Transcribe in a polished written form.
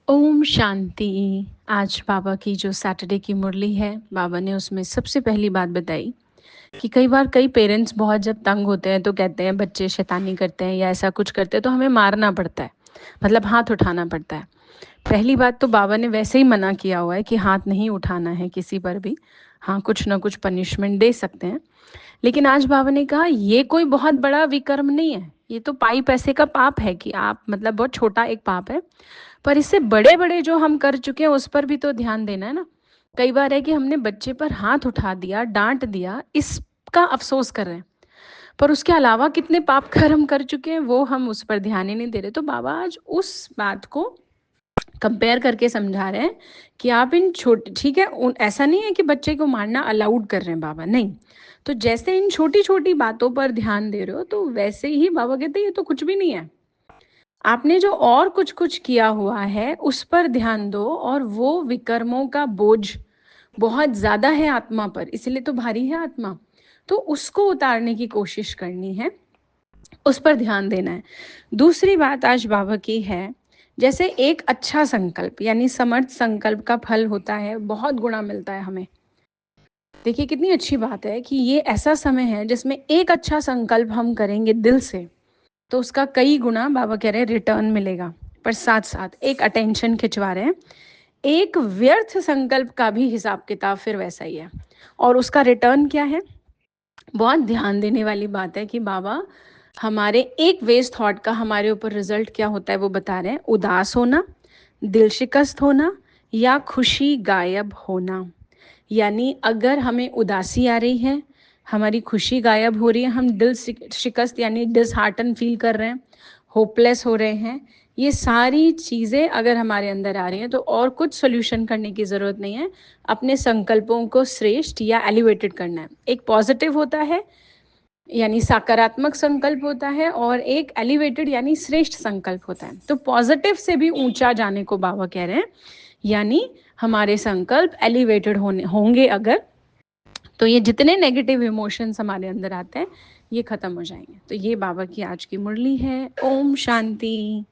ओम शांति। आज बाबा की जो सैटरडे की मुरली है, बाबा ने उसमें सबसे पहली बात बताई कि कई बार कई पेरेंट्स बहुत जब तंग होते हैं तो कहते हैं बच्चे शैतानी करते हैं या ऐसा कुछ करते हैं तो हमें मारना पड़ता है, मतलब हाथ उठाना पड़ता है। पहली बात तो बाबा ने वैसे ही मना किया हुआ है कि हाथ नहीं उठाना है किसी पर भी। हाँ, कुछ ना कुछ पनिशमेंट दे सकते हैं। लेकिन आज बाबा ने कहा ये कोई बहुत बड़ा विकर्म नहीं है, ये तो पाई पैसे का पाप है कि आप मतलब बहुत छोटा एक पाप है। पर इससे बड़े बड़े जो हम कर चुके हैं उस पर भी तो ध्यान देना है ना। कई बार है कि हमने बच्चे पर हाथ उठा दिया, डांट दिया, इसका अफसोस कर रहे हैं, पर उसके अलावा कितने पाप कर्म कर चुके हैं वो हम उस पर ध्यान ही नहीं दे रहे। तो बाबा आज उस बात को कंपेयर करके समझा रहे हैं कि आप इन छोटे, ठीक है, ऐसा नहीं है कि बच्चे को मारना अलाउड कर रहे हैं बाबा, नहीं। तो जैसे इन छोटी छोटी बातों पर ध्यान दे रहे हो तो वैसे ही बाबा कहते हैं ये तो कुछ भी नहीं है। आपने जो और कुछ कुछ किया हुआ है उस पर ध्यान दो, और वो विकर्मों का बोझ बहुत ज्यादा है आत्मा पर, इसलिए तो भारी है आत्मा। तो उसको उतारने की कोशिश करनी है, उस पर ध्यान देना है। दूसरी बात आज बाबा की है, जैसे एक अच्छा संकल्प यानी समर्थ संकल्प का फल होता है, बहुत गुना मिलता है हमें। देखिए कितनी अच्छी बात है कि ये ऐसा समय है जिसमें एक अच्छा संकल्प हम करेंगे दिल से तो उसका कई गुना बाबा कह रहे हैं रिटर्न मिलेगा। पर साथ साथ एक अटेंशन खिंचवा रहे हैं, एक व्यर्थ संकल्प का भी हिसाब किताब फिर वैसा ही है, और उसका रिटर्न क्या है। बहुत ध्यान देने वाली बात है कि बाबा हमारे एक वेस्ट थॉट का हमारे ऊपर रिजल्ट क्या होता है वो बता रहे हैं। उदास होना, दिल शिकस्त होना, या खुशी गायब होना। यानी अगर हमें उदासी आ रही है, हमारी खुशी गायब हो रही है, हम दिल शिकस्त यानी डिसहार्टन फील कर रहे हैं, होपलेस हो रहे हैं, ये सारी चीज़ें अगर हमारे अंदर आ रही हैं तो और कुछ सोल्यूशन करने की ज़रूरत नहीं है। अपने संकल्पों को श्रेष्ठ या एलिवेटेड करना है। एक पॉजिटिव होता है यानी सकारात्मक संकल्प होता है, और एक एलिवेटेड यानी श्रेष्ठ संकल्प होता है। तो पॉजिटिव से भी ऊंचा जाने को बाबा कह रहे हैं, यानी हमारे संकल्प एलिवेटेड होंगे अगर, तो ये जितने नेगेटिव इमोशंस हमारे अंदर आते हैं ये खत्म हो जाएंगे। तो ये बाबा की आज की मुरली है। ओम शांति।